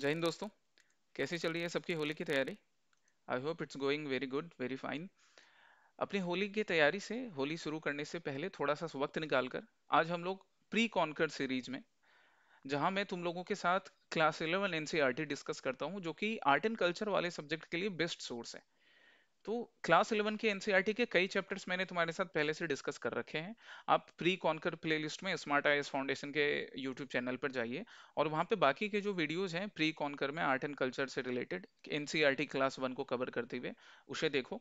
जय हिंद दोस्तों। कैसी चल रही है सबकी होली की तैयारी? I hope it's going very good, very fine. अपनी होली की तैयारी से, होली शुरू करने से पहले थोड़ा सा वक्त निकालकर आज हम लोग प्री कॉन्कर सीरीज में, जहां मैं तुम लोगों के साथ क्लास 11 एनसीईआरटी डिस्कस करता हूं, जो कि आर्ट एंड कल्चर वाले सब्जेक्ट के लिए बेस्ट सोर्स है। तो क्लास 11 के एनसीईआरटी के कई चैप्टर्स मैंने तुम्हारे साथ पहले से डिस्कस कर रखे हैं। आप प्री कॉन्कर प्लेलिस्ट में स्मार्ट आईएएस फाउंडेशन के यूट्यूब चैनल पर जाइए और वहाँ पे बाकी के जो वीडियोस हैं प्री कॉन्कर में आर्ट एंड कल्चर से रिलेटेड एनसीईआरटी क्लास 1 को कवर करते हुए, उसे देखो।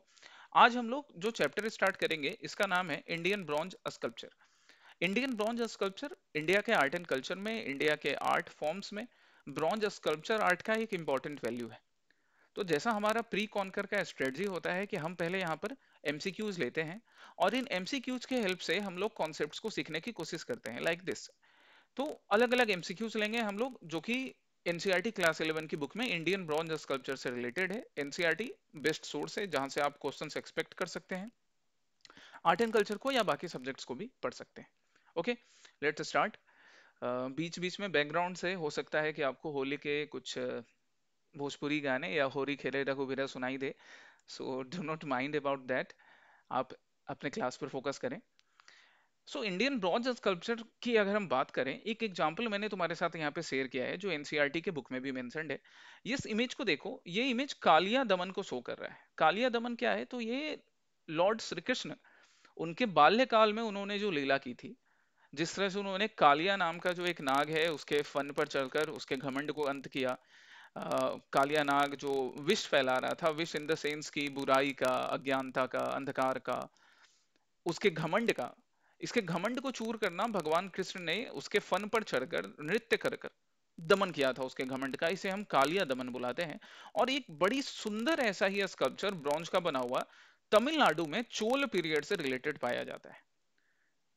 आज हम लोग जो चैप्टर स्टार्ट करेंगे इसका नाम है Indian bronze sculpture. Indian bronze sculpture India के आर्ट एंड कल्चर में, इंडिया के आर्ट फॉर्म्स में ब्रॉन्ज स्कल्पचर आर्ट का एक इंपॉर्टेंट वैल्यू है। तो जैसा हमारा प्री कॉन्कर का स्ट्रेटजी होता है कि हम पहले यहाँ पर एमसीक्यूज लेते हैं और इन एमसीक्यूज के हेल्प से हम लोग कॉन्सेप्ट्स को सीखने की कोशिश करते हैं, लाइक दिस। तो अलग अलग एमसीक्यूज लेंगे हम लोग, जो कि एनसीईआरटी क्लास 11 की बुक में इंडियन ब्रॉन्ज स्कल्पचर से रिलेटेड है। एनसीईआरटी बेस्ट सोर्स है जहां से आप क्वेश्चंस एक्सपेक्ट कर सकते हैं, आर्ट एंड कल्चर को या बाकी सब्जेक्ट्स को भी पढ़ सकते हैं। Okay, let's start. बीच बीच में बैकग्राउंड से हो सकता है कि आपको होली के कुछ भोजपुरी गाने या होरी खेले रघुवीरा सुनाई दे, so do not mind about that. आप अपने क्लास पर फोकस करें। सो इंडियन ब्रॉन्ज स्कल्पचर की अगर हम बात करें, एक एग्जांपल मैंने तुम्हारे साथ यहाँ पे शेयर किया है जो एनसीईआरटी के बुक में भी मेंशन्ड है। इस इमेज को देखो, ये इमेज कालिया दमन को शो कर रहा है। कालिया दमन क्या है? तो ये लॉर्ड श्री कृष्ण, उनके बाल्यकाल में उन्होंने जो लीला की थी, जिस तरह से उन्होंने कालिया नाम का जो एक नाग है उसके फन पर चढ़कर उसके घमंड को अंत किया। कालिया नाग जो विष फैला रहा था, विष इन द सेंस की बुराई का, अज्ञानता का, अंधकार का, उसके घमंड का, इसके घमंड को चूर करना भगवान कृष्ण ने उसके फन पर चढ़कर नृत्य कर कर दमन किया था उसके घमंड का। इसे हम कालिया दमन बुलाते हैं। और एक बड़ी सुंदर ऐसा ही स्कल्पचर ब्रॉन्ज का बना हुआ तमिलनाडु में चोल पीरियड से रिलेटेड पाया जाता है।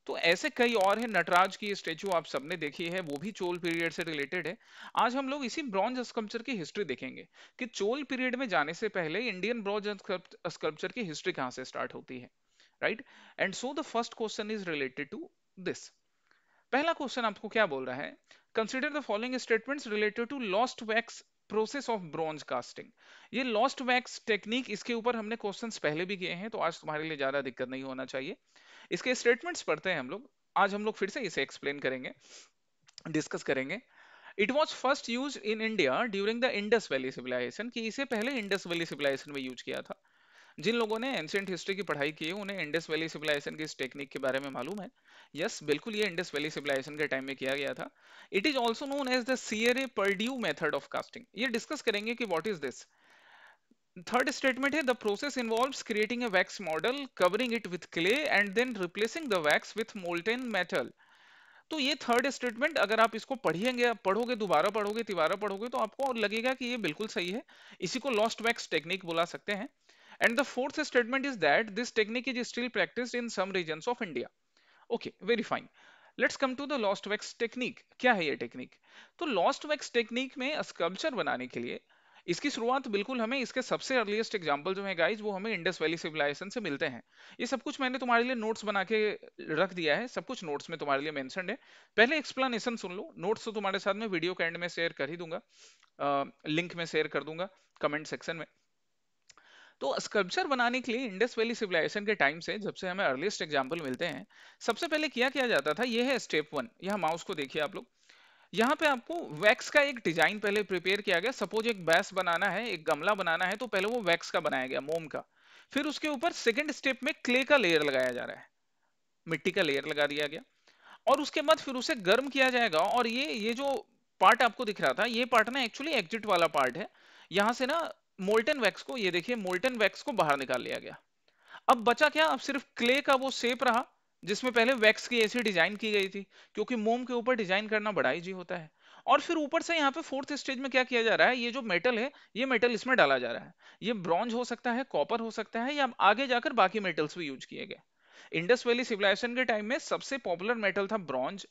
तो ऐसे कई और हैं। नटराज की स्टेचू आप सबने देखी है, वो भी चोल पीरियड से रिलेटेड है। आज हम लोग इसी ब्रॉन्ज स्कल्पचर की हिस्ट्री देखेंगे कि चोल पीरियड में जाने से पहले इंडियन ब्रॉन्ज स्कल्पचर की हिस्ट्री कहां से स्टार्ट होती है, right? And so the first question is related to this. पहला क्वेश्चन आपको क्या बोल रहा है? Consider the following statements related to lost wax process of bronze casting. ये लॉस्ट वैक्स टेक्निक, इसके ऊपर हमने क्वेश्चंस पहले भी किए हैं, तो आज तुम्हारे लिए ज्यादा दिक्कत नहीं होना चाहिए। इसके स्टेटमेंट्स पढ़ते हैं हम लोग। आज हम लोग फिर से इसे एक्सप्लेन करेंगे, डिस्कस करेंगे। It was first use in India during the Indus valley civilization, कि इसे पहले इंडस वैली सिविलाइजेशन में यूज किया था। जिन लोगों ने एंशिएंट हिस्ट्री की पढ़ाई की है उन्हें इंडस वैली सिविलाइजेशन की इस टेक्निक के बारे में मालूम है। यस, बिल्कुल, ये इंडस वैली सिविलाइजेशन के टाइम में किया गया था। It is also known as the cire perdue method of casting. ये डिस्कस करेंगे कि what is this. Third statement है the process involves creating a wax model, covering it with clay and then replacing the wax with molten metal. तो ये third statement अगर आप इसको पढ़िएंगे, पढ़ोगे, दोबारा पढ़ोगे, तिबारा पढ़ोगे, तो आपको और लगेगा कि ये बिल्कुल सही है। इसी को लॉस्ट वैक्स टेक्निक बुला सकते हैं। And the fourth statement is that this technique is still practised in some regions of India. Okay, very fine. Let's come to the lost wax technique. क्या है ये टेक्निक? तो लॉस्ट वैक्स टेक्निक में sculpture बनाने के लिए इसकी शुरुआत बिल्कुल हमें इसके सबसे अर्लीस्ट एग्जांपल जो है गाइस, वो हमें इंडस वैली सिविलाइजेशन से मिलते हैं। ये सब कुछ मैंने तुम्हारे लिए नोट्स बना के रख दिया है, सब कुछ नोट्स में तुम्हारे लिए मेंशन्ड है। पहले एक्सप्लेनेशन सुन लो, नोट्स तो तुम्हारे साथ में वीडियो के एंड में शेयर कर ही दूंगा, लिंक में शेयर कर दूंगा कमेंट सेक्शन में। तो स्कल्पचर बनाने के लिए इंडस वैली सिविलाइजेशन के टाइम से, जब से हमें अर्लीस्ट एग्जांपल मिलते हैं, सबसे पहले किया किया जाता था, ये है स्टेप 1। यहाँ माउस को देखिए आप लोग, यहाँ पे आपको वैक्स का एक डिजाइन पहले प्रिपेयर किया गया। सपोज एक बैस बनाना है, एक गमला बनाना है, तो पहले वो वैक्स का बनाया गया, मोम का। फिर उसके ऊपर सेकंड स्टेप में क्ले का लेयर लगाया जा रहा है, मिट्टी का लेयर लगा दिया गया। और उसके बाद फिर उसे गर्म किया जाएगा। और ये जो पार्ट आपको दिख रहा था, ये पार्ट ना एक्चुअली एग्जिट वाला पार्ट है। यहां से ना मोल्टन वैक्स को, ये देखिए, मोल्टन वैक्स को बाहर निकाल लिया गया। अब बचा क्या? अब सिर्फ क्ले का वो शेप रहा जिसमें पहले वैक्स की ऐसी डिजाइन की गई थी, क्योंकि मोम के ऊपर डिजाइन करना बड़ा इजी होता है। और फिर ऊपर से यहाँ पे फोर्थ स्टेज में क्या किया जा रहा है, ये जो मेटल है, ये मेटल इसमें डाला जा रहा है। ये ब्रॉन्ज हो सकता है, कॉपर हो सकता है, या आगे जाकर बाकी मेटल्स भी यूज किए गए। इंडस वैली सिविलाइजेशन के टाइम में सबसे पॉपुलर मेटल था ब्रॉन्ज,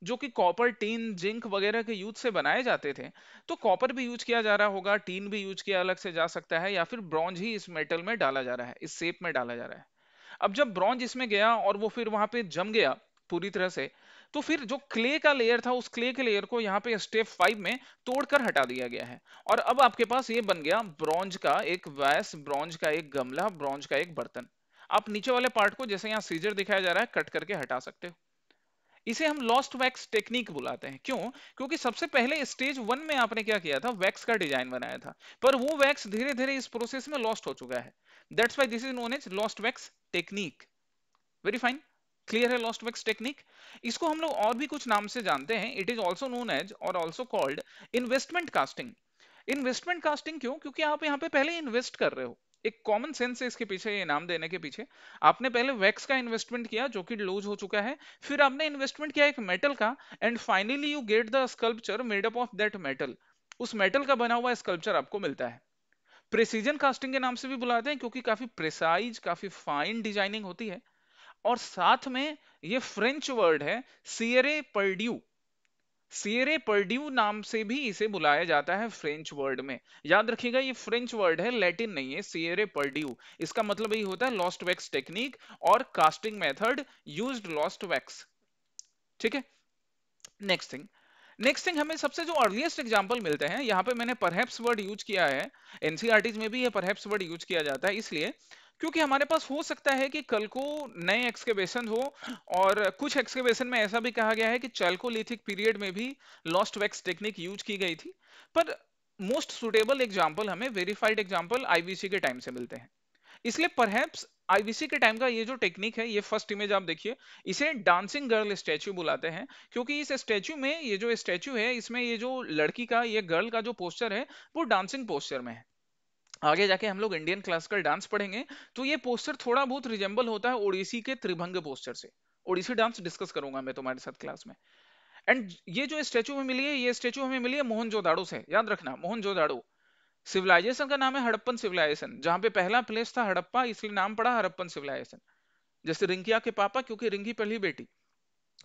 जो कि कॉपर, टीन, जिंक वगैरह के यूज से बनाए जाते थे। तो कॉपर भी यूज किया जा रहा होगा, टीन भी यूज किया अलग से जा सकता है, या फिर ब्रॉन्ज ही इस मेटल में डाला जा रहा है, इस शेप में डाला जा रहा है। अब जब ब्रॉन्ज इसमें गया और वो फिर वहां पे जम गया पूरी तरह से, तो फिर जो क्ले का लेयर था उस क्ले के लेयर को यहाँ पे स्टेप 5 में तोड़कर हटा दिया गया है, और अब आपके पास ये बन गया ब्रॉन्ज का एक वैस, ब्रॉन्ज का एक गमला, ब्रॉन्ज का एक बर्तन। आप नीचे वाले पार्ट को जैसे यहाँ सीजर दिखाया जा रहा है कट करके हटा सकते हो। इसे हम लॉस्ट वैक्स टेक्निक बुलाते हैं। क्यों? क्योंकि सबसे पहले स्टेज 1 में आपने क्या किया था, वैक्स का डिजाइन बनाया था, पर वो वैक्स धीरे धीरे इस प्रोसेस में लॉस्ट हो चुका है। That's why this is known as lost wax technique. Very fine, clear है लॉस्ट वैक्स टेक्निक। इसको हम लोग और भी कुछ नाम से जानते हैं। It is also known as और also called investment casting. Investment casting क्यों? क्योंकि आप यहाँ पे पहले इन्वेस्ट कर रहे हो, एक कॉमन सेंस है इसके पीछे, ये नाम देने के पीछे। आपने पहले वैक्स का इन्वेस्टमेंट किया जो कि लूज हो चुका है, फिर आपने इन्वेस्टमेंट किया एक मेटल का, and finally you get the sculpture made up of that metal. उस मेटल का बना हुआ स्कल्पचर आपको मिलता है। प्रेसिजन कास्टिंग के नाम से भी बुलाते हैं क्योंकि काफी प्रिसाइज, काफी फाइन डिजाइनिंग होती है। और साथ में ये फ्रेंच वर्ड है सियरे पर्ड्यू। सियरे पर्ड्यू नाम से भी इसे बुलाया जाता है फ्रेंच वर्ड में। याद रखिएगा ये फ्रेंच वर्ड है, लैटिन नहीं है। सियरे पर्ड्यू, इसका मतलब यही होता है लॉस्ट वैक्स टेक्निक और casting method used lost wax. ठीक है, नेक्स्ट थिंग हमें सबसे जो अर्लीस्ट एग्जांपल मिलते हैं, यहाँ पे मैंने परहैप्स वर्ड यूज किया है। एनसीईआरटीज में भी ये परहैप्स वर्ड यूज किया जाता है, इसलिए क्योंकि हमारे पास हो सकता है कि कल को नए एक्सकेवेशन हो, और कुछ एक्सकेवेशन में ऐसा भी कहा गया है कि चैल्कोलिथिक पीरियड में भी लॉस्ट वैक्स टेक्निक यूज की गई थी। पर मोस्ट सुटेबल एग्जाम्पल हमें वेरीफाइड एग्जाम्पल आईवीसी के टाइम से मिलते हैं। इसलिए परहैप्स आईवीसी के टाइम का ये जो टेक्निक है, ये फर्स्ट इमेज आप देखिए, इसे डांसिंग गर्ल स्टैचू बुलाते हैं। क्योंकि इस स्टैचू में, ये जो स्टैचू है इसमें ये जो लड़की का, ये गर्ल का जो पोस्चर है वो डांसिंग पोस्चर में है। आगे जाके हम लोग इंडियन क्लासिकल डांस पढ़ेंगे तो ये पोस्चर थोड़ा बहुत रिजेंबल होता है ओडिसी के त्रिभंग पोस्चर से। ओडिसी डांस डिस्कस करूंगा मैं तुम्हारे साथ क्लास में। एंड ये जो स्टैचू में मिली है, ये स्टैचू हमें मिली है मोहनजोदाड़ो से। याद रखना, मोहनजोदाड़ो सिविलाइजेशन का नाम है, हड़प्पन सिविलाइजेशन। जहां पे पहला प्लेस था हड़प्पा, इसलिए नाम पड़ा हड़प्पन सिविलाइजेशन। जैसे रिंकिया के पापा, क्योंकि रिंकी पहली बेटी,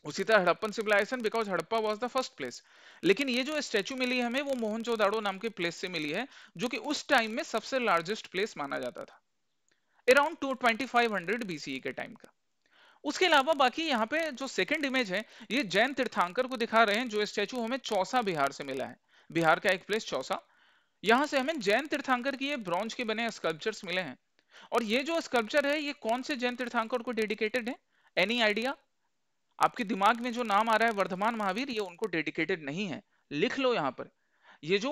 उसी तरह Harappan civilization because Harappa was the first place. लेकिन ये जो स्टैचू मिली है हमें, वो मोहनजोदाड़ो नाम के प्लेस से मिली है, जो कि उस टाइम में सबसे लार्जेस्ट प्लेस माना जाता था, अराउंड 2500 बीसीई के टाइम का। उसके अलावा बाकी यहाँ पे जो सेकंड इमेज है, ये जैन तीर्थंकर को दिखा रहे हैं, जो स्टैचू हमें चौसा बिहार से मिला है। बिहार का एक प्लेस चौसा, यहां से हमें जैन तीर्थंकर की ये ब्रॉन्ज के बने स्कल्पचर्स मिले हैं। और ये जो स्कल्पचर है ये कौन से जैन तीर्थंकर को डेडिकेटेड है? Any idea? आपके दिमाग में जो नाम आ रहा है वर्धमान महावीर, ये उनको डेडिकेटेड नहीं है। लिख लो यहां पर। ये जो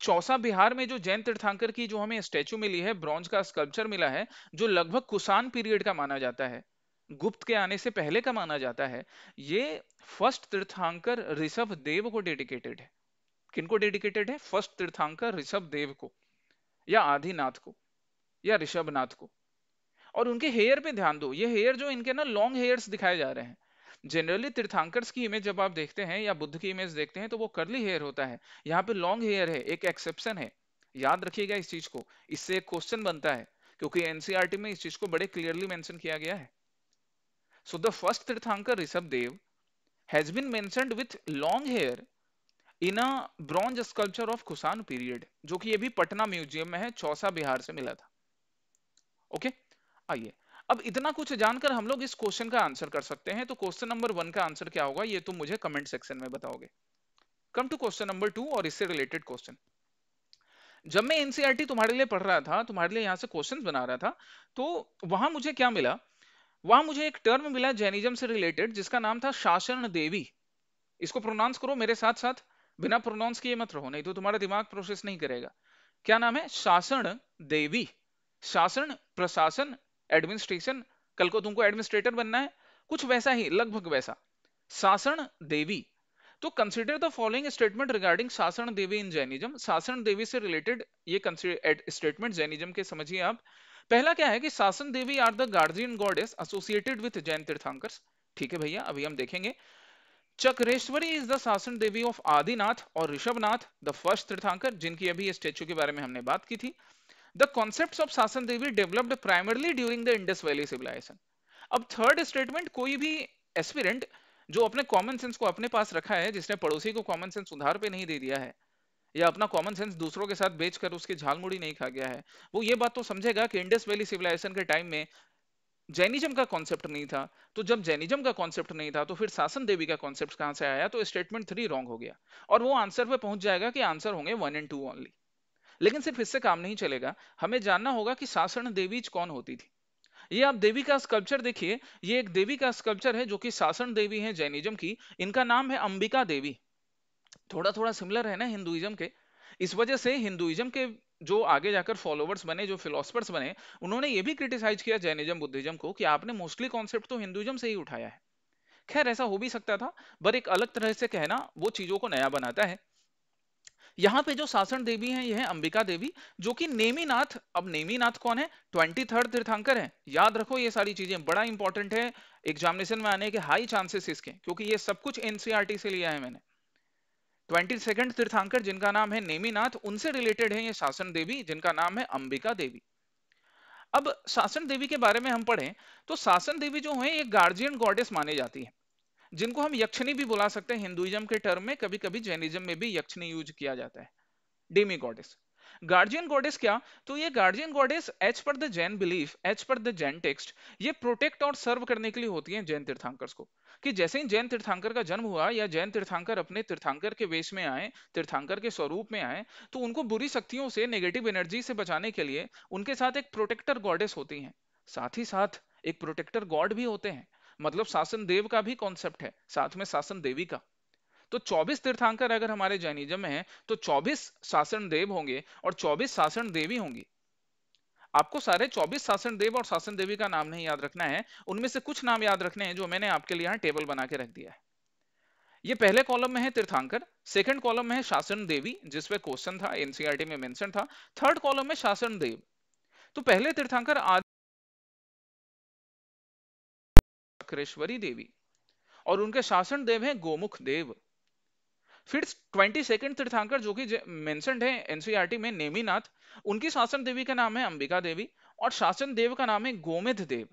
चौसा बिहार में जो जैन तीर्थंकर की जो हमें स्टैचू मिली है, ब्रॉन्ज का स्कल्पचर मिला है, जो लगभग कुषाण पीरियड का माना जाता है, गुप्त के आने से पहले का माना जाता है, ये फर्स्ट तीर्थंकर ऋषभ देव को डेडिकेटेड है। किनको डेडिकेटेड है? फर्स्ट तीर्थंकर ऋषभ देव को, या आदिनाथ को, या ऋषभनाथ को। और उनके हेयर पे ध्यान दो, ये हेयर जो इनके ना लॉन्ग हेयर्स दिखाए जा रहे हैं। जनरली तीर्थंकर्स की इमेज जब आप देखते हैं या बुद्ध की इमेज देखते हैं तो वो कर्ली हेयर होता है, यहाँ पे लॉन्ग हेयर है, एक एक्सेप्शन है। याद रखिएगा इस चीज को, इससे एक क्वेश्चन बनता है, क्योंकि एनसीईआरटी में इस चीज को बड़े क्लियरली मेंशन किया गया है। सो the first tirthankar Rishabh Dev has been mentioned with long hair in a bronze sculpture of Kushan period, जो कि ये भी पटना म्यूजियम में है, चौसा बिहार से मिला था। ओके, आइए अब इतना कुछ जानकर हम लोग इस क्वेश्चन का आंसर कर सकते हैं। तो क्वेश्चन नंबर 1 का आंसर क्या होगा ये तुम मुझे कमेंट सेक्शन में बताओगे। कम टू क्वेश्चन नंबर 2 और इससे रिलेटेड क्वेश्चन। जब मैं एनसीईआरटी तुम्हारे लिए पढ़ रहा था, तुम्हारे लिए यहाँ से क्वेश्चंस बना रहा था, तो वहां मुझे क्या मिला? वहां मुझे एक टर्म मिला जैनिज्म से रिलेटेड, जिसका नाम था शासन देवी। इसको प्रोनाउंस करो मेरे साथ साथ, बिना प्रोनाउंस किए मत रहो, नहीं तो तुम्हारा दिमाग प्रोसेस नहीं करेगा। क्या नाम है? शासन देवी। शासन, प्रशासन, एडमिनिस्ट्रेशन। कल को तुमको एडमिनिस्ट्रेटर बनना है, कुछ वैसा ही, लगभग वैसा। शासन देवी। तो consider the following statement regarding शासन देवी इन जैनिज्म। शासन देवी से रिलेटेड ये स्टेटमेंट जैनिज्म के समझिए आप। पहला क्या है कि Shasan Devi are the guardian goddess associated with Jain tirthankars. ठीक है भैया, अभी हम देखेंगे। चक्रेश्वरी इज द शासन देवी ऑफ आदिनाथ और ऋषभनाथ, द फर्स्ट तीर्थंकर, जिनकी अभी स्टेचू के बारे में हमने बात की थी। The concepts of Shasan Devi developed primarily during the Indus valley civilisation. अब थर्ड स्टेटमेंट, कोई भी एस्पिरेंट जो अपने कॉमन सेंस को अपने पास रखा है, जिसने पड़ोसी को कॉमन सेंस उधार पे नहीं दे दिया है, या अपना कॉमन सेंस दूसरों के साथ बेचकर उसकी झालमुड़ी नहीं खा गया है, वो ये बात तो समझेगा कि इंडस वैली सिविलाइजेशन के टाइम में जैनिज्म का कॉन्सेप्ट नहीं था। तो जब जैनिज्म का कॉन्सेप्ट नहीं था तो फिर शासन देवी का कॉन्सेप्ट कहां से आया? तो स्टेटमेंट 3 रॉन्ग हो गया। और वो आंसर पे पहुंच जाएगा कि आंसर होंगे 1 एंड 2 ओनली। लेकिन सिर्फ इससे काम नहीं चलेगा, हमें जानना होगा कि शासन देवी कौन होती थी। ये आप देवी का स्कल्पचर देखिए, ये एक देवी का स्कल्पचर है जो कि शासन देवी है जैनिज्म की। इनका नाम है अंबिका देवी। थोड़ा थोड़ा सिमिलर है ना हिंदुइज्म के। इस वजह से हिंदुइज्म के जो आगे जाकर फॉलोवर्स बने, जो फिलोसफर्स बने, उन्होंने ये भी क्रिटिसाइज किया जैनिज्म बुद्धिज्म को कि आपने मोस्टली कॉन्सेप्ट तो हिंदुइज्म से ही उठाया है। खैर ऐसा हो भी सकता था, पर एक अलग तरह से कहना वो चीजों को नया बनाता है। यहाँ पे जो शासन देवी हैं ये है अंबिका देवी, जो कि नेमीनाथ। अब नेमीनाथ कौन है? 23rd तीर्थंकर है। याद रखो ये सारी चीजें, बड़ा इंपॉर्टेंट है एग्जामिनेशन में आने के हाई चांसेस इसके, क्योंकि ये सब कुछ एनसीईआरटी से लिया है मैंने। 22nd तीर्थंकर जिनका नाम है नेमीनाथ, उनसे रिलेटेड है ये शासन देवी जिनका नाम है अंबिका देवी। अब शासन देवी के बारे में हम पढ़ें तो शासन देवी जो है एक गार्जियन गॉडेस मानी जाती है, जिनको हम यक्षिणी भी बुला सकते हैं हिंदुइज्म के टर्म में। कभी कभी जैनिज्म में भी यक्षिणी यूज किया जाता है, डेमी गॉडेस। गार्जियन गॉडेस क्या? तो ये guardian goddess as per the Jain belief, as per the Jain text, ये प्रोटेक्ट और सर्व करने के लिए होती हैं जैन तीर्थंकर्स को। कि जैसे ही जैन तीर्थंकर का जन्म हुआ या जैन तीर्थंकर अपने तीर्थंकर के वेश में आए, तीर्थंकर के स्वरूप में आए, तो उनको बुरी शक्तियों से, नेगेटिव एनर्जी से बचाने के लिए उनके साथ एक प्रोटेक्टर गॉडेस होती हैं। साथ ही साथ एक प्रोटेक्टर गॉड भी होते हैं। मतलब शासन देव का भी कॉन्सेप्ट है, साथ में शासन देवी का। तो 24 तीर्थंकर अगर हमारे जैनिज्म में है तो 24 शासन देव होंगे और 24 शासन देवी होंगी। आपको सारे 24 शासन देव और शासन देवी का नाम नहीं याद रखना है, उनमें से कुछ नाम याद रखने हैं जो मैंने आपके लिए यहाँ टेबल बना के रख दिया है। ये पहले कॉलम में है तीर्थंकर, सेकंड कॉलम में है शासन देवी जिसपे क्वेश्चन था, एनसीईआरटी में मेंशन था, थर्ड कॉलम में शासन देव। तो पहले तीर्थंकर आदिकेश्वरी देवी और उनके शासन देव है गोमुख देव। फिर 22nd तीर्थंकर जो कि मेंशन्ड है एनसीईआरटी में, नेमीनाथ, उनकी शासन देवी का नाम है अंबिका देवी और शासन देव का नाम है गोमेध देव।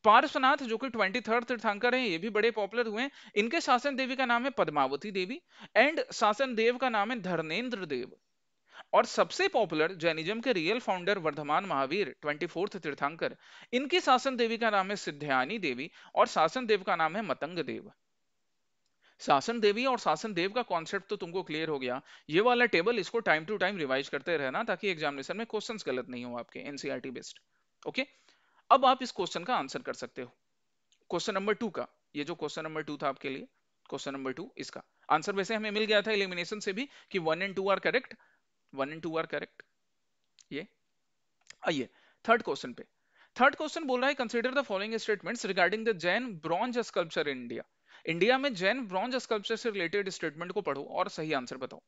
पार्श्वनाथ जो कि 23rd तीर्थंकर हैं, ये भी बड़े पॉपुलर हुए हैं। इनके शासन देवी का नाम है पद्मावती देवी एंड शासन देव का नाम है धर्मेंद्र देव। और सबसे पॉपुलर जैनिज्म के real founder Vardhaman Mahavir 24th tirthankar, इनकी शासन देवी का नाम है सिद्धायनी देवी और शासन देव का नाम है मतंग देव। शासन देवी और शासन देव का कॉन्सेप्ट तो तुमको क्लियर हो गया। ये वाला टेबल इसको टाइम टू टाइम रिवाइज करते रहना ताकि एग्जामिनेशन में क्वेश्चंस गलत नहीं हो आपके एनसीईआरटी बेस्ड। ओके, अब आप इस क्वेश्चन का आंसर कर सकते हो। क्वेश्चन नंबर 2 का, ये जो क्वेश्चन नंबर 2 था आपके लिए, क्वेश्चन नंबर 2, इसका आंसर वैसे हमें मिल गया था एलिमिनेशन से भी कि 1 and 2 are correct, 1 and 2 are correct. ये आइए थर्ड क्वेश्चन पे। थर्ड क्वेश्चन बोल रहा है consider the following statements regarding the Jain bronze sculpture in India. India में जैन ब्रॉन्ज स्कल्पचर से रिलेटेड स्टेटमेंट को पढ़ो और सही आंसर बताओ।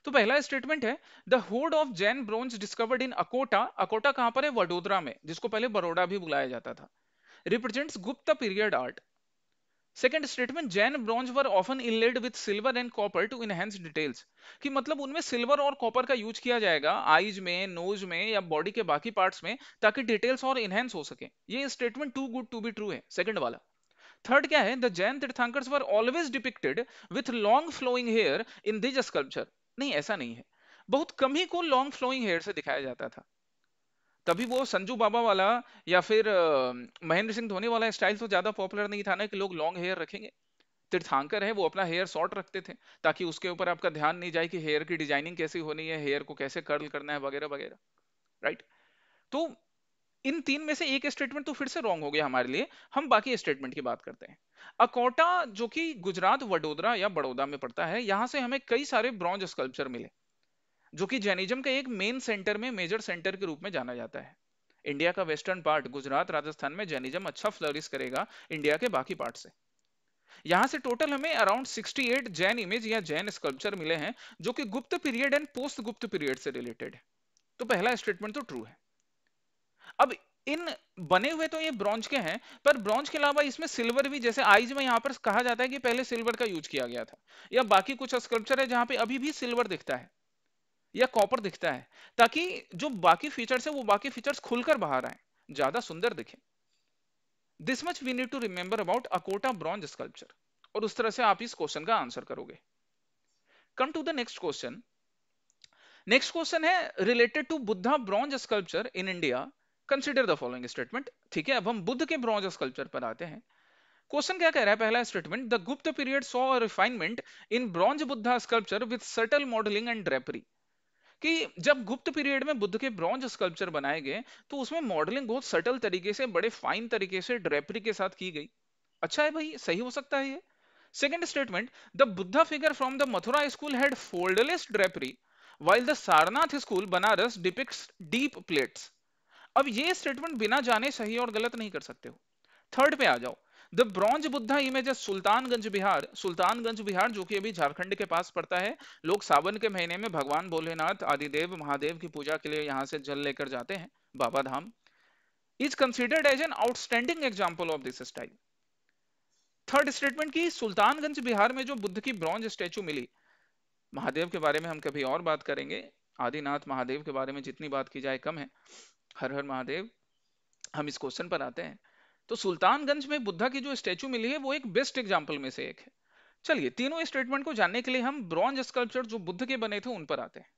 तो पहला स्टेटमेंट है द होड of Jain bronze discovered in Akota. Akota कहां पर है? वडोदरा में, जिसको पहले बड़ौदा भी बुलाया जाता था। Represents Gupta period art. Second statement, Jain bronze were often inlaid with silver and copper two enhance details. कि मतलब उनमें सिल्वर और कॉपर का यूज किया जाएगा आईज में, नोज में या बॉडी के बाकी पार्ट्स में, ताकि डिटेल्स और इनहेंस हो सके। ये statement too good to be true है, सेकंड वाला। थर्ड क्या है? The Jain tirthankars were always depicted with long flowing hair in this sculpture. नहीं, ऐसा नहीं है। बहुत कम ही को लॉन्ग फ्लोइंग हेयर से दिखाया जाता था। तभी वो संजू बाबा वाला या फिर महेंद्र सिंह धोनी वाला स्टाइल तो ज्यादा पॉपुलर नहीं था ना, कि लोग लॉन्ग हेयर रखेंगे। तीर्थंकर है वो अपना हेयर शॉर्ट रखते थे ताकि उसके ऊपर आपका ध्यान नहीं जाए कि हेयर की डिजाइनिंग कैसी होनी है, हेयर को कैसे कर्ल करना है, वगैरह वगैरह। राइट। तो इन तीन में से एक स्टेटमेंट तो फिर से रॉन्ग हो गया हमारे लिए। हम बाकी स्टेटमेंट की बात करते हैं। अकोटा जो कि गुजरात वडोदरा या बड़ौदा में पड़ता है, यहां से हमें कई सारे ब्रॉन्ज स्कल्पचर मिले, जो कि जैनिज्म के एक मेन सेंटर में, मेजर सेंटर के रूप में जाना जाता है। इंडिया का वेस्टर्न पार्ट गुजरात राजस्थान में जैनिज्म अच्छा फ्लरिश करेगा इंडिया के बाकी पार्ट से। यहां से टोटल हमें अराउंड 68 जैन इमेज या जैन स्कल्पचर मिले हैं, जो कि गुप्त पीरियड एंड पोस्ट गुप्त पीरियड से रिलेटेड है। तो पहला स्टेटमेंट तो ट्रू है। अब इन बने हुए तो ये ब्रॉन्ज के हैं, पर ब्रॉन्ज के अलावा इसमें सिल्वर भी, जैसे आइज में यहां पर कहा जाता है कि पहले सिल्वर का यूज किया गया था, या बाकी कुछ स्कल्पचर है जहां पे अभी भी सिल्वर दिखता है या कॉपर दिखता है, ताकि जो बाकी फीचर्स है वो बाकी फीचर्स खुलकर बाहर आए, ज्यादा सुंदर दिखे। This much we need to remember about Akota bronze sculpture, और उस तरह से आप इस क्वेश्चन का आंसर करोगे। Come to the next question. Next question है related to Buddha bronze sculpture in India consider the following statement. ठीक है, अब हम बुद्ध के ब्रॉन्ज स्कल्पचर पर आते हैं। क्वेश्चन क्या कह रहा है, पहला स्टेटमेंट, द गुप्त period saw a refinement in bronze Buddha sculpture with subtle modelling and drapery. कि जब गुप्त पीरियड में बुद्ध के ब्रॉन्ज स्कल्पचर बनाए गए तो उसमें मॉडलिंग बहुत सटल तरीके से, बड़े फाइन तरीके से ड्रेपरी के साथ की गई। अच्छा है भाई, सही हो सकता है ये। Second statement, the Buddha figure from the Mathura school had foldless drapery while the Sarnath school Banaras depicts deep plates। अब ये स्टेटमेंट बिना जाने सही और गलत नहीं कर सकते हो। थर्ड पे आ जाओ, the bronze Buddha images Sultanganj Bihar, Sultanganj Bihar जो कि अभी झारखंड के पास पड़ता है। लोग सावन के महीने में भगवान भोलेनाथ आदिदेव महादेव की पूजा के लिए यहाँ से जल लेकर जाते हैं Baba Dham. Is considered as an outstanding example of this style. Third statement की सुल्तानगंज बिहार में जो बुद्ध की ब्रॉन्ज स्टैचू मिली, महादेव के बारे में हम कभी और बात करेंगे, आदिनाथ महादेव के बारे में जितनी बात की जाए कम है। हर हर महादेव। हम इस क्वेश्चन पर आते हैं। तो सुल्तानगंज में बुद्धा की जो स्टैचू मिली है वो एक बेस्ट एग्जांपल में से एक है। चलिए, तीनों स्टेटमेंट को जानने के लिए हम ब्रॉन्ज स्कल्पचर जो बुद्ध के बने थे उन पर आते हैं।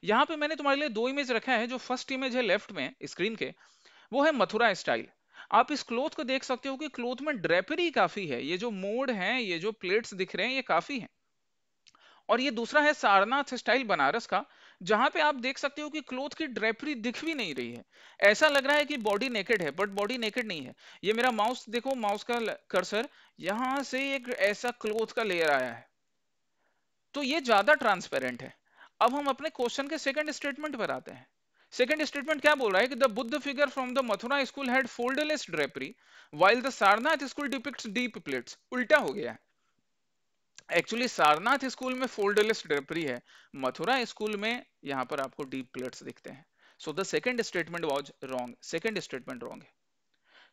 यहाँ पे मैंने तुम्हारे लिए दो इमेज रखा है। जो फर्स्ट इमेज है लेफ्ट में स्क्रीन के, वो है मथुरा स्टाइल। आप इस क्लोथ को देख सकते हो कि क्लोथ में ड्रेपरी काफी है, ये जो मोड़ हैं, ये जो प्लेट्स दिख रहे हैं, ये काफी है। और ये दूसरा है सारनाथ स्टाइल बनारस का, जहां पे आप देख सकते हो कि क्लोथ की ड्रेपरी दिख भी नहीं रही है। ऐसा लग रहा है कि बॉडी नेकेड है, बट बॉडी नेकेड नहीं है। ये मेरा माउस देखो, माउस का कर्सर, यहां से एक ऐसा क्लोथ का लेयर आया है, तो ये ज्यादा ट्रांसपेरेंट है। अब हम अपने क्वेश्चन के सेकंड स्टेटमेंट पर आते हैं। सेकंड स्टेटमेंट क्या बोल रहा है कि the Buddha figure from the Mathura school had foldless drapery while the Sarnath school depicts deep plates. उल्टा हो गया है। एक्चुअली सारनाथ स्कूल में फोल्डलेस ड्रेपरी है, मथुरा स्कूल में यहां पर आपको डीप प्लेट्स दिखते हैं। So the second statement was wrong, second statement wrong है।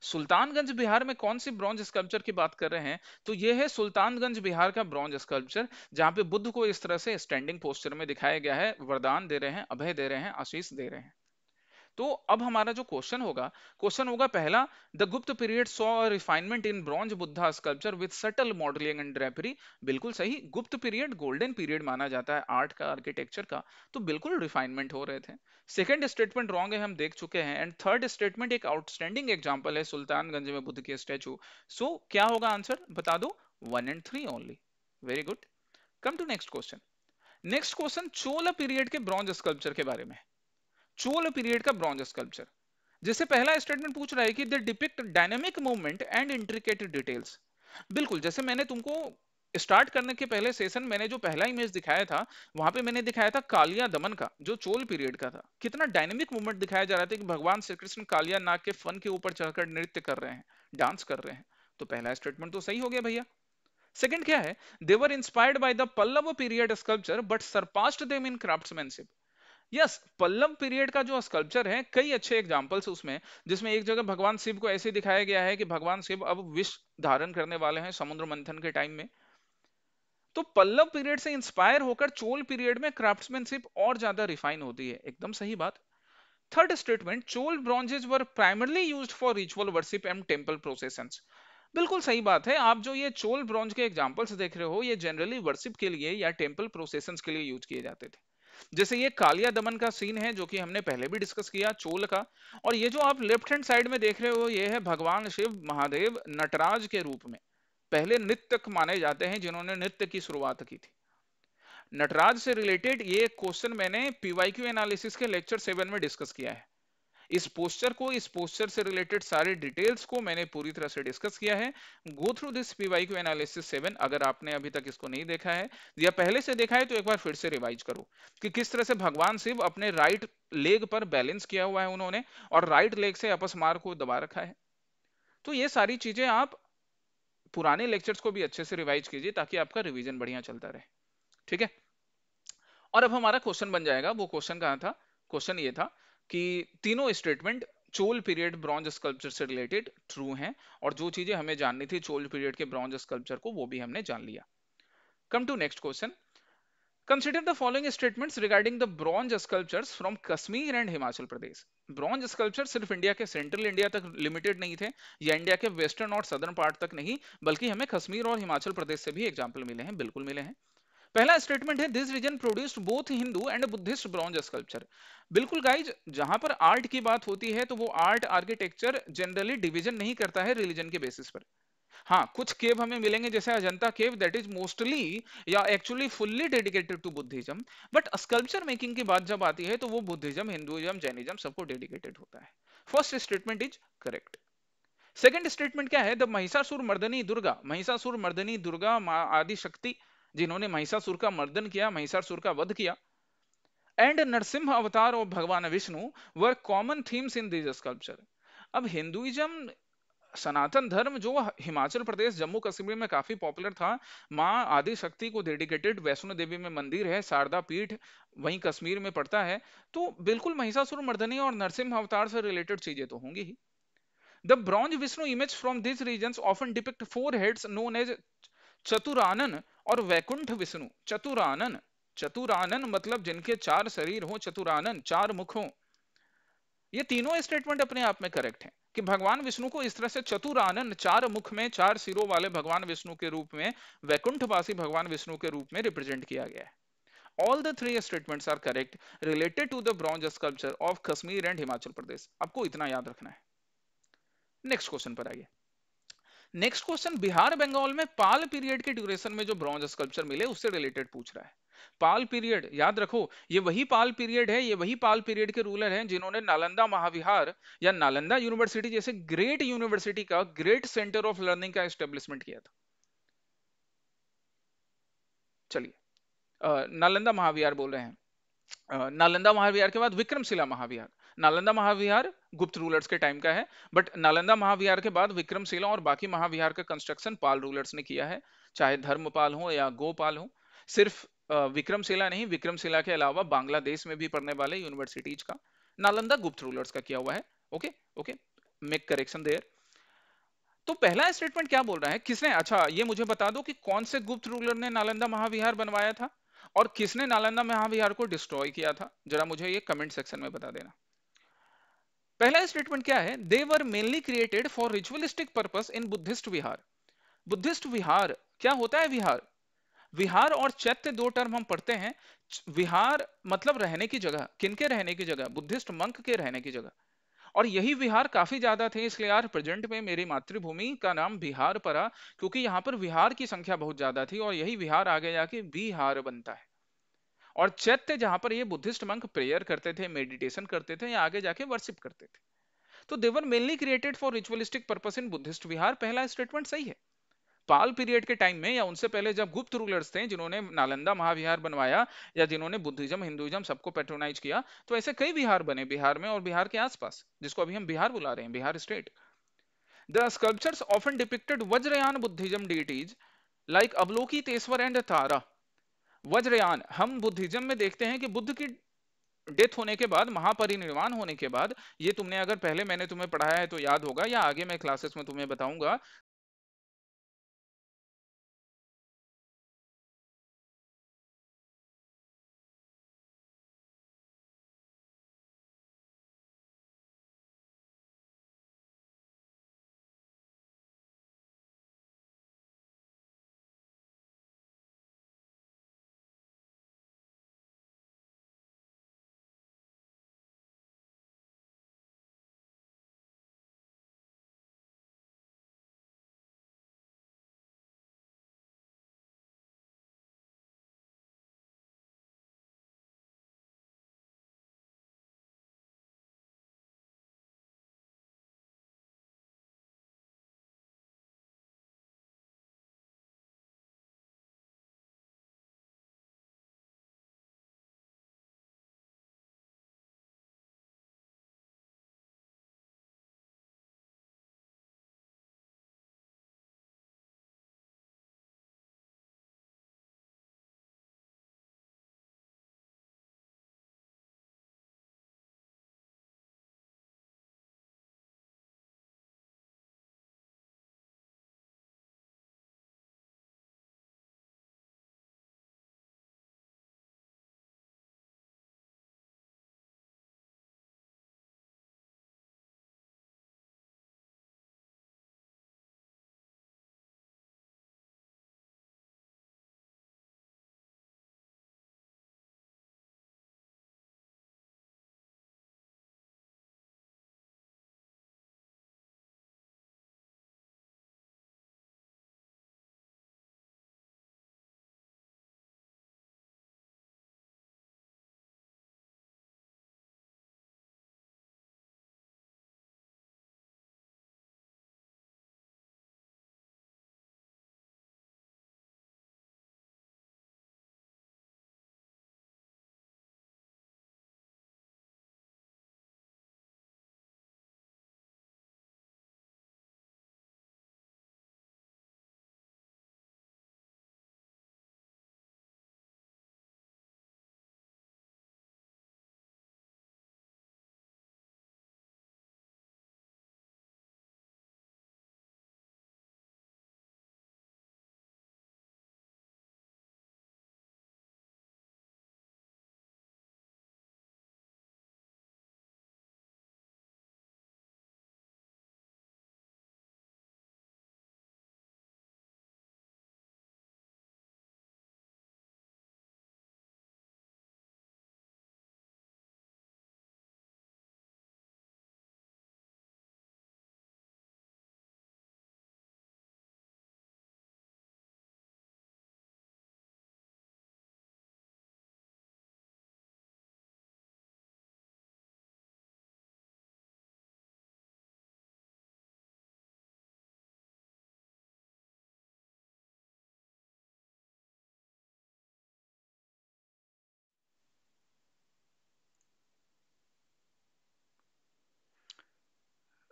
सुल्तानगंज बिहार में कौन सी ब्रॉन्ज स्कल्पचर की बात कर रहे हैं, तो यह है सुल्तानगंज बिहार का ब्रॉन्ज स्कल्पचर, जहां पे बुद्ध को इस तरह से स्टैंडिंग पोस्चर में दिखाया गया है, वरदान दे रहे हैं, अभय दे रहे हैं, आशीष दे रहे हैं। तो अब हमारा जो क्वेश्चन होगा पहला, द गुप्त period saw a refinement in bronze Buddha sculpture with subtle modelling and drapery. बिल्कुल सही, गुप्त पीरियड गोल्डन पीरियड माना जाता है आर्ट का, आर्किटेक्चर का, तो बिल्कुल रिफाइनमेंट हो रहे थे। सेकंड स्टेटमेंट रॉन्ग है, हम देख चुके हैं। एंड थर्ड स्टेटमेंट एक आउटस्टैंडिंग एग्जांपल है सुल्तानगंज में बुद्ध के स्टैचू। सो क्या होगा आंसर, बता दो, 1 और 3 only. Very good. Come to next question. Next question Chola period के ब्रॉन्ज स्कल्पचर के बारे में। चोल पीरियड का ब्रॉन्ज स्कल्पचर, जिससे पहला स्टेटमेंट पूछ रहा है कि they depict dynamic movement and intricate details. बिल्कुल, जैसे मैंने तुमको स्टार्ट करने के पहले सेशन मैंने जो पहला इमेज दिखाया था, वहां पे मैंने दिखाया था कालिया दमन का, जो चोल पीरियड का था। कितना डायनामिक मूवमेंट दिखाया जा रहा था कि भगवान श्री कृष्ण कालिया नाग के फन के ऊपर चढ़कर नृत्य कर रहे हैं, डांस कर रहे हैं। तो पहला स्टेटमेंट तो सही हो गया भैया। सेकंड क्या है, they were inspired by the Pallava period sculpture but surpassed them in craftsmanship. Yes, Pallava period का जो स्कल्पचर है, कई अच्छे एग्जांपल्स उसमें, जिसमें एक जगह भगवान शिव को ऐसे दिखाया गया है कि भगवान शिव अब विष धारण करने वाले हैं समुद्र मंथन के टाइम में। तो पल्लव पीरियड से इंस्पायर होकर चोल पीरियड में क्राफ्ट्समैनशिप और ज्यादा रिफाइन होती है, एकदम सही बात। Third statement, Chola bronzes were primarily used for ritual worship and temple processions. बिल्कुल सही बात है। आप जो ये चोल ब्रॉन्ज के एग्जांपल्स देख रहे हो, ये जनरली वर्शिप के लिए या टेंपल प्रोसेशंस के लिए यूज किए जाते थे। जैसे ये कालिया दमन का सीन है, जो कि हमने पहले भी डिस्कस किया चोल का। और ये जो आप लेफ्ट हैंड साइड में देख रहे हो, ये है भगवान शिव महादेव नटराज के रूप में, पहले नृत्यक माने जाते हैं जिन्होंने नृत्य की शुरुआत की थी। नटराज से रिलेटेड ये क्वेश्चन मैंने पीवाईक्यू एनालिसिस के लेक्चर 7 में डिस्कस किया है। इस पोस्टर से रिलेटेड सारे डिटेल्स को मैंने पूरी तरह से डिस्कस किया है। Go through this PYQ analysis 7 अगर आपने अभी तक इसको नहीं देखा है या पहले से देखा है तो एक बार फिर से रिवाइज करो कि किस तरह से भगवान शिव अपने राइट लेग पर बैलेंस किया हुआ है उन्होंने, और राइट लेग से अपस्मार को दबा रखा है। तो ये सारी चीजें आप पुराने लेक्चर्स को भी अच्छे से रिवाइज कीजिए ताकि आपका रिवीजन बढ़िया चलता रहे। ठीक है, और अब हमारा क्वेश्चन बन जाएगा। वो क्वेश्चन कहाँ था, क्वेश्चन ये था कि तीनों statement Chola period bronze sculpture से रिलेटेड ट्रू हैं, और जो चीजें हमें जाननी थी चोल पीरियड के ब्रॉन्ज स्कल्पचर को, वो भी हमने जान लिया। Come to next question. Consider the following statements regarding the bronze sculptures from Kashmir and Himachal Pradesh. Bronze sculpture सिर्फ इंडिया के सेंट्रल इंडिया तक लिमिटेड नहीं थे, या इंडिया के वेस्टर्न और सदर्न पार्ट तक नहीं, बल्कि हमें कश्मीर और हिमाचल प्रदेश से भी एग्जाम्पल मिले हैं, बिल्कुल मिले हैं। पहला स्टेटमेंट है this region produced both Hindu and Buddhist bronze sculpture. बिल्कुल गाइज, जहां पर आर्ट की बात होती है तो वो आर्ट आर्किटेक्चर जनरली डिवीजन नहीं करता है रिलीजन के बेसिस पर। हाँ, कुछ केव हमें मिलेंगे जैसे Ajanta cave, that is mostly या actually fully dedicated to Buddhism, but sculpture making की बात जब आती है तो वो बुद्धिज्म, हिंदुइज्म, जैनिज्म सबको डेडिकेटेड होता है। First statement is correct. Second statement क्या है, द महिषासुर मर्दनी दुर्गा, महिषासुर मर्दनी दुर्गा मां आदि शक्ति, जिन्होंने महिषासुर का मर्दन किया, महिषासुर का वध किया, एंड नरसिंह अवतार और भगवान विष्णु वर common themes in this sculpture. अब हिंदुइज्म, सनातन धर्म जो हिमाचल प्रदेश जम्मू कश्मीर में काफी पॉपुलर था, माँ आदि शक्ति को डेडिकेटेड वैष्णो देवी में मंदिर है, शारदा पीठ वहीं कश्मीर में पड़ता है, तो बिल्कुल महिषासुर मर्दनी और नरसिंह अवतार से रिलेटेड चीजें तो होंगी ही। The bronze Vishnu image from these regions often depict four heads known as चतुरानन और वैकुंठ विष्णु। चतुरानन, चतुरानन मतलब जिनके चार शरीर हो, चतुरानन चार मुख हो। ये तीनों स्टेटमेंट अपने आप में करेक्ट हैं कि भगवान विष्णु को इस तरह से चतुरानन, चार मुख में चार सिरों वाले भगवान विष्णु के रूप में, वैकुंठवासी भगवान विष्णु के रूप में रिप्रेजेंट किया गया है। All the three statements are correct related to the bronze sculpture of Kashmir and Himachal Pradesh. आपको इतना याद रखना है। नेक्स्ट क्वेश्चन पर आइए। नेक्स्ट क्वेश्चन बिहार बंगाल में पाल पीरियड के ड्यूरेशन में जो ब्रॉन्ज स्कल्पचर मिले उससे रिलेटेड पूछ रहा है। पाल पीरियड याद रखो, ये वही पाल पीरियड है, ये वही पाल पीरियड के रूलर हैं जिन्होंने नालंदा महाविहार या नालंदा यूनिवर्सिटी जैसे ग्रेट यूनिवर्सिटी का, ग्रेट सेंटर ऑफ लर्निंग का एस्टेब्लिशमेंट किया था। चलिए, नालंदा महाविहार बोल रहे हैं। नालंदा महाविहार के बाद विक्रमशिला महाविहार। नालंदा महाविहार गुप्त रूलर्स के टाइम का है, बट नालंदा महाविहार के बाद विक्रमशिला और बाकी महाविहार का कंस्ट्रक्शन पाल रूलर्स ने किया है, चाहे धर्मपाल हो या गोपाल हो। सिर्फ विक्रमशिला नहीं, विक्रमशिला के अलावा बांग्लादेश में भी पढ़ने वाले यूनिवर्सिटीज का नालंदा गुप्त रूलर्स का किया हुआ है। Okay okay, make correction there. तो पहला स्टेटमेंट क्या बोल रहा है, किसने, अच्छा ये मुझे बता दो कि कौन से गुप्त रूलर ने नालंदा महाविहार बनवाया था और किसने नालंदा महाविहार को डिस्ट्रॉय किया था, जरा मुझे ये कमेंट सेक्शन में बता देना। पहला स्टेटमेंट क्या है, they were mainly created for ritualistic purpose in Buddhist vihar. Buddhist vihar क्या होता है, विहार, विहार और चैत्य दो टर्म हम पढ़ते हैं। विहार मतलब रहने की जगह, किनके रहने की जगह, बुद्धिस्ट मंक के रहने की जगह। और यही विहार काफी ज्यादा थे, इसलिए यार प्रेजेंट में मेरी मातृभूमि का नाम बिहार पड़ा, क्योंकि यहाँ पर विहार की संख्या बहुत ज्यादा थी और यही विहार आगे जाके बिहार बनता है। और चैत्य जहां पर ये बुद्धिस्ट मंक प्रेयर करते थे, मेडिटेशन करते थे या आगे जाके वर्शिप करते थे। तो they were mainly created for ritualistic purpose in Buddhist vihar, पहला स्टेटमेंट सही है। पाल पीरियड के टाइम में या उनसे पहले जब गुप्त रूलर्स थे जिन्होंने नालंदा महाविहार बनवाया या जिन्होंने बुद्धिज्म हिंदुइज्म सबको पेट्रोनाइज किया, तो ऐसे कई विहार बने बिहार में और बिहार के आसपास, जिसको अभी हम बिहार बुला रहे हैं, Bihar state. The sculptures often depicted Vajrayana Buddhism deities like Avalokiteshvara and Tara. Vajrayana हम बुद्धिज्म में देखते हैं कि बुद्ध की डेथ होने के बाद, महापरिनिर्वाण होने के बाद, ये तुमने अगर पहले मैंने तुम्हें पढ़ाया है तो याद होगा या आगे मैं क्लासेस में तुम्हें बताऊंगा,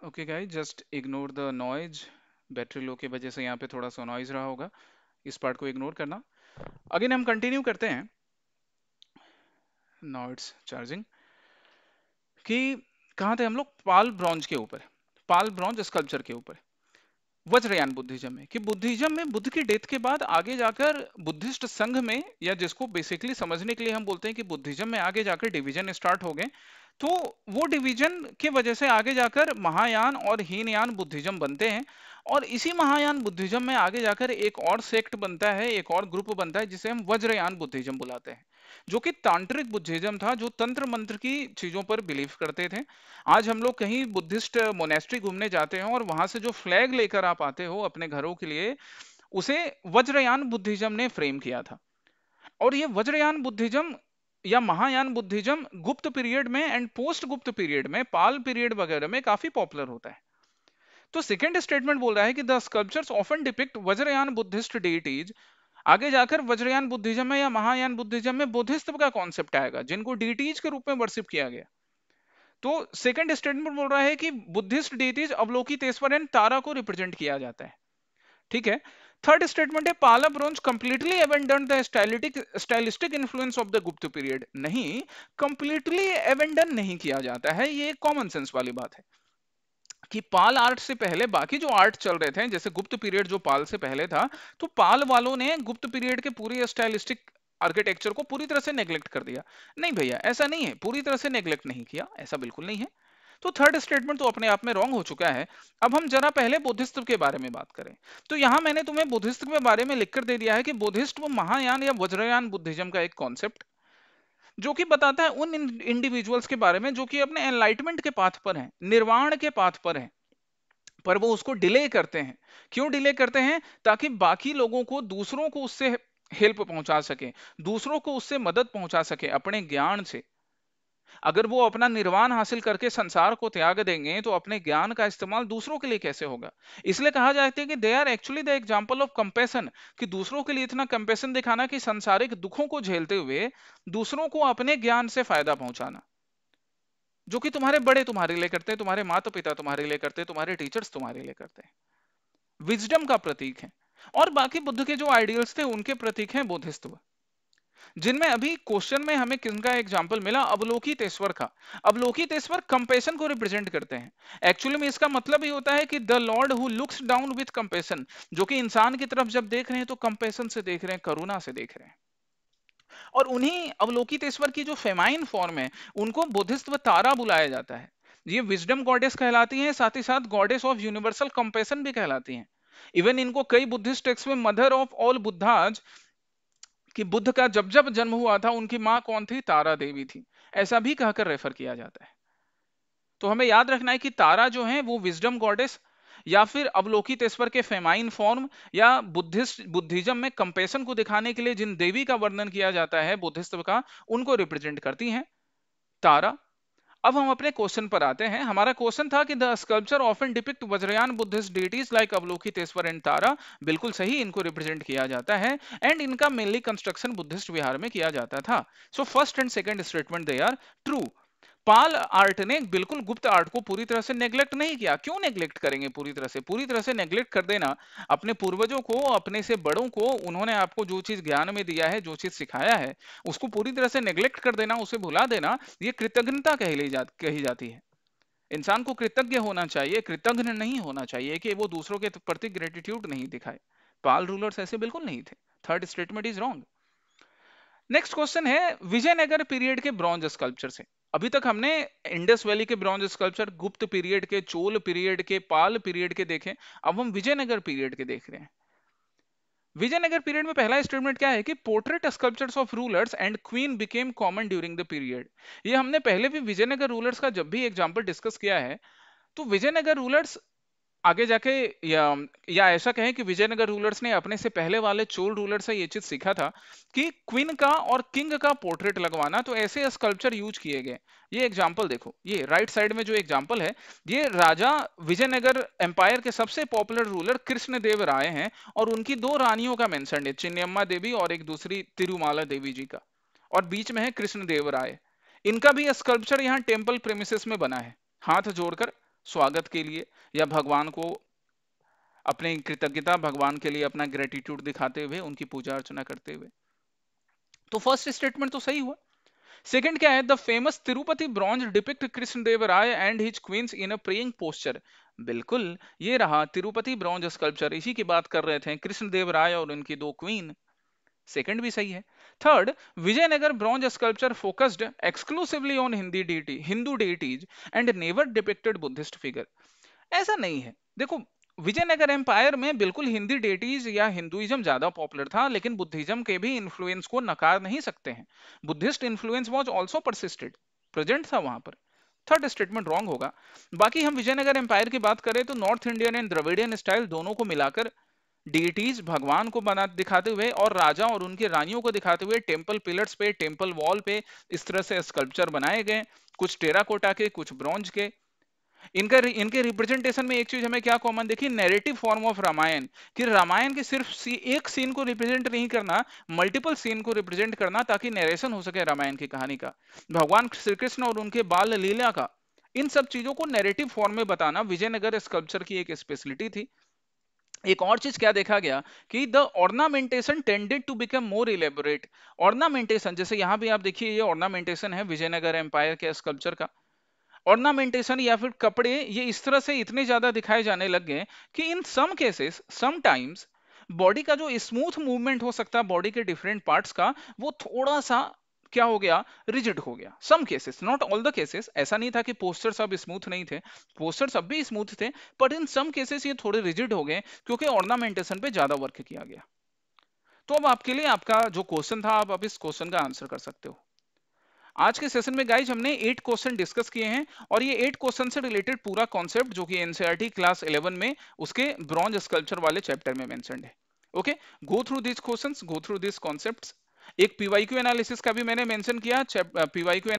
okay guys, just ignore the noise. Battery low की वजह से यहाँ पे थोड़ा सा नॉइज रहा होगा, इस पार्ट को इग्नोर करना। अगेन हम कंटिन्यू करते हैं। Now it's charging. कि कहाँ थे हम लोग? पाल ब्रॉन्ज के ऊपर, पाल ब्रॉन्ज स्कल्पचर के ऊपर। वज्रयान बुद्धिज्म में, कि बुद्धिज्म में बुद्ध की डेथ के बाद आगे जाकर बुद्धिस्ट संघ में, या जिसको बेसिकली समझने के लिए हम बोलते हैं कि बुद्धिज्म में आगे जाकर डिवीजन स्टार्ट हो गए, तो वो डिवीजन की वजह से आगे जाकर महायान और हीनयान बुद्धिज्म बनते हैं। और इसी महायान बुद्धिज्म में आगे जाकर एक और सेक्ट बनता है, एक और ग्रुप बनता है, जिसे हम वज्रयान बुद्धिज्म बुलाते हैं, जो कि तांत्रिक बुद्धिज्म था, जो तंत्र मंत्र की चीजों पर बिलीव करते थे। आज हम लोग कहीं बुद्धिस्ट मोनेस्ट्री घूमने जाते हैं और वहां से जो फ्लैग लेकर आप आते हो अपने घरों के लिए, उसे वज्रयान बुद्धिज्म ने फ्रेम किया था। और ये वज्रयान बुद्धिज्म या महायान बुद्धिज्म गुप्त पीरियड में एंड पोस्ट गुप्त पीरियड में, पाल पीरियड वगैरह में काफी पॉपुलर होता है। तो सेकंड स्टेटमेंट बोल रहा है कि the sculptures often depict Vajrayana Buddhist deities. आगे जाकर वज्रयान बुद्धिज्म में या महायान बुद्धिज्म में बुद्धिज्म का कॉन्सेप्ट आएगा, जिनको डीटीज के रूप में वर्शिप किया गया। तो सेकंड स्टेटमेंट बोल रहा है कि बुद्धिस्ट डेइटीज अवलोकितेश्वर एंड तारा को रिप्रेजेंट किया जाता है। ठीक है। थर्ड स्टेटमेंट है पाला bronze completely abandon the stylistic influence of the गुप्त पीरियड। नहीं, कंप्लीटली अबेंडन नहीं किया जाता है, ये कॉमन सेंस वाली बात है कि पाल आर्ट से पहले बाकी जो आर्ट चल रहे थे, जैसे गुप्त पीरियड जो पाल से पहले था, तो पाल वालों ने गुप्त पीरियड के पूरी स्टाइलिस्टिक आर्किटेक्चर को पूरी तरह से नेग्लेक्ट कर दिया। नहीं भैया, ऐसा नहीं है, पूरी तरह से नेग्लेक्ट नहीं किया, ऐसा बिल्कुल नहीं है। तो थर्ड स्टेटमेंट तो अपने आप में रॉन्ग हो चुका है। अब हम जरा पहले बुद्धिस्ट के बारे में बात करें। तो यहां मैंने तुम्हें बुद्धिस्ट के बारे में लिखकर दे दिया है कि बुद्धिस्ट वो महायान या वज्रयान बुद्धिज्म का एक कॉन्सेप्ट, जो कि बताता है उन इंडिविजुअल्स के बारे में जो कि अपने एनलाइटमेंट के पाथ पर हैं, निर्वाण के पाथ पर हैं, पर वो उसको डिले करते हैं। क्यों डिले करते हैं? ताकि बाकी लोगों को, दूसरों को उससे हेल्प पहुंचा सके, दूसरों को उससे मदद पहुंचा सके अपने ज्ञान से। अगर वो अपना निर्वाण हासिल करके संसार को त्याग देंगे, तो अपने ज्ञान का इस्तेमाल दूसरों के लिए कैसे होगा? इसलिए कहा जाता है कि they are actually the example of compassion, कि दूसरों के लिए इतना कंपेशन दिखाना कि संसारिक दुखों को झेलते हुए दूसरों को अपने ज्ञान से फायदा पहुंचाना, जो कि तुम्हारे बड़े तुम्हारे लिए करते हैं, तुम्हारे माता पिता तुम्हारे लिए करते हैं, तुम्हारे टीचर्स तुम्हारे लिए करते हैं। विजडम का प्रतीक है। और बाकी बुद्ध के जो आइडियल्स थे उनके प्रतीक हैं बोधिसत्व, जिनमें अभी क्वेश्चन में हमें किसका एग्जांपल मिला? अवलोकितेश्वर का। अवलोकितेश्वर कंपेशन को रिप्रेजेंट करते हैं। एक्चुअली में इसका मतलब ही होता है कि the Lord who looks down with compassion, जो कि इंसान की तरफ जब देख रहे हैं तो कंपेशन से देख रहे हैं, करुणा से देख रहे हैं। और उन्हीं अवलोकितेश्वर की जो फेमाइन फॉर्म है, उनको बुद्धिस्ट तारा बुलाया जाता है। ये विजडम गॉडेस कहलाती हैं, साथ ही साथ गॉडेस ऑफ यूनिवर्सल कंपेशन भी कहलाती हैं। इवन इनको कई बुद्धिस्ट टेक्स्ट में मदर ऑफ ऑल बुद्धाज, कि बुद्ध का जब जब जन्म हुआ था उनकी मां कौन थी? तारा देवी थी, ऐसा भी कहकर रेफर किया जाता है। तो हमें याद रखना है कि तारा जो है वो विजडम गॉडेस, या फिर अवलोकितेश्वर के फेमाइन फॉर्म, या बुद्धिज्म में कंपेशन को दिखाने के लिए जिन देवी का वर्णन किया जाता है बुद्धिज्म का, उनको रिप्रेजेंट करती हैं तारा। अब हम अपने क्वेश्चन पर आते हैं। हमारा क्वेश्चन था कि the sculpture often depict Vajrayana Buddhist deities like Avalokiteshvara and Tara. बिल्कुल सही, इनको रिप्रेजेंट किया जाता है, एंड इनका मेनली कंस्ट्रक्शन बुद्धिस्ट विहार में किया जाता था। So first and second statement they are true. Pala art ने बिल्कुल गुप्त आर्ट को पूरी तरह से नेग्लेक्ट नहीं किया। क्यों नेग्लेक्ट करेंगे? पूरी तरह से नेग्लेक्ट कर देना। अपने पूर्वजों को, अपने से बड़ों को, उन्होंने आपको जो चीज ज्ञान में दिया है, जो चीज सिखाया है, उसको पूरी तरह से नेग्लेक्ट कर देना, उसे भुला देना, ये कृतज्ञता कही जाती है। इंसान को कृतज्ञ होना चाहिए, कृतज्ञ नहीं होना चाहिए कि वो दूसरों के प्रति ग्रेटिट्यूड नहीं दिखाए। पाल रूलर्स ऐसे बिल्कुल नहीं थे। Third statement is wrong. Next question है विजयनगर पीरियड के ब्रॉन्ज स्कल्पचर से। अभी तक हमने इंडस वैली के ब्रॉन्ज स्कल्पचर, गुप्त पीरियड के, चोल पीरियड के, पाल पीरियड के देखे। अब हम विजयनगर पीरियड के देख रहे हैं। विजयनगर पीरियड में पहला स्टेटमेंट क्या है कि portrait sculptures of rulers and queen became common during the period. ये हमने पहले भी विजयनगर रूलर्स का जब भी एग्जांपल डिस्कस किया है, तो विजयनगर रूलर्स आगे जाके, या ऐसा कहें कि विजयनगर रूलर्स ने अपने से पहले वाले चोल रूलर से ये चीज सीखा था कि क्वीन का और किंग का पोर्ट्रेट लगवाना, तो ऐसे स्कल्पचर यूज किए गए। ये एग्जांपल देखो, ये राइट साइड में जो एग्जांपल है, ये राजा विजयनगर एम्पायर के सबसे पॉपुलर रूलर कृष्णदेव राय हैं, और उनकी दो रानियों का मेंशन है, चिन्नम्मा देवी और एक दूसरी तिरुमाला देवी जी का, और बीच में है कृष्णदेव राय। इनका भी स्कल्पचर यहाँ टेम्पल प्रेमिसेस में बना है, हाथ जोड़कर स्वागत के लिए, या भगवान को अपनी कृतज्ञता, भगवान के लिए अपना ग्रेटिट्यूड दिखाते हुए, उनकी पूजा अर्चना करते हुए। तो फर्स्ट स्टेटमेंट तो सही हुआ। सेकंड क्या है, the famous Tirupati bronze depict Krishnadevaraya and his queens in a praying posture. बिल्कुल, ये रहा तिरुपति ब्रॉन्ज स्कल्पचर, इसी की बात कर रहे थे, कृष्णदेवराय और उनकी दो क्वीन। सेकंड भी सही है। Third, Vijayanagara bronze sculpture focused exclusively on Hindu deities and never depicted Buddhist figure. ऐसा नहीं है, देखो विजयनगर एम्पायर में बिल्कुल हिंदी डेटीज या हिंदुइज्म ज्यादा पॉपुलर था, लेकिन बुद्धिज्म के भी इन्फ्लुएंस को नकार नहीं सकते हैं। Buddhist influence was also persisted, present था वहां पर। थर्ड स्टेटमेंट रॉन्ग होगा। बाकी हम विजयनगर एम्पायर की बात करें तो north Indian and Dravidian style दोनों को मिलाकर डीटीज भगवान को बना दिखाते हुए और राजा और उनके रानियों को दिखाते हुए टेम्पल पिलर्स पे, टेम्पल वॉल पे इस तरह से स्कल्पचर बनाए गए, कुछ टेराकोटा के, कुछ ब्रॉन्ज के। इनके रिप्रेजेंटेशन में एक चीज हमें क्या कॉमन देखी, नैरेटिव फॉर्म ऑफ रामायण, कि रामायण के सिर्फ एक सीन को रिप्रेजेंट नहीं करना, मल्टीपल सीन को रिप्रेजेंट करना, ताकि नरेशन हो सके रामायण की कहानी का। भगवान श्री कृष्ण और उनके बाल लीला का, इन सब चीजों को नैरेटिव फॉर्म में बताना विजयनगर स्कल्पचर की एक स्पेशलिटी थी। एक और चीज क्या देखा गया कि the ornamentation tended to become more elaborate. Ornamentation, जैसे यहां भी आप देखिए, ये ऑर्नामेंटेशन है विजयनगर एम्पायर के स्कल्पचर का। ऑर्नामेंटेशन या फिर कपड़े ये इस तरह से इतने ज्यादा दिखाए जाने लग गए कि in some cases, sometimes body का जो स्मूथ मूवमेंट हो सकता है बॉडी के डिफरेंट पार्ट्स का, वो थोड़ा सा क्या हो गया, रिजिड हो गया। Some cases, not all the cases, ऐसा नहीं था कि पोस्टर सब स्मूथ नहीं थे, पोस्टर सब भी स्मूथ थे, बट इन सम केसेस ये थोड़े रिजिड हो गए क्योंकि ऑर्नामेंटेशन पे ज्यादा वर्क किया गया। तो अब आपके लिए आपका जो क्वेश्चन था, आप अब इस क्वेश्चन का आंसर कर सकते हो। आज के सेशन में गाइज हमने 8 क्वेश्चन डिस्कस किए हैं, और ये 8 क्वेश्चन से रिलेटेड पूरा कॉन्सेप्ट जो कि एनसीईआरटी क्लास 11 में उसके ब्रॉन्ज स्कल्पचर वाले चैप्टर में मेंशन्ड है। Okay, go through this questions, go through this concepts. एक पीवाईक्यू एनालिसिस का भी मैंने मेंशन किया, पीवाईक्यू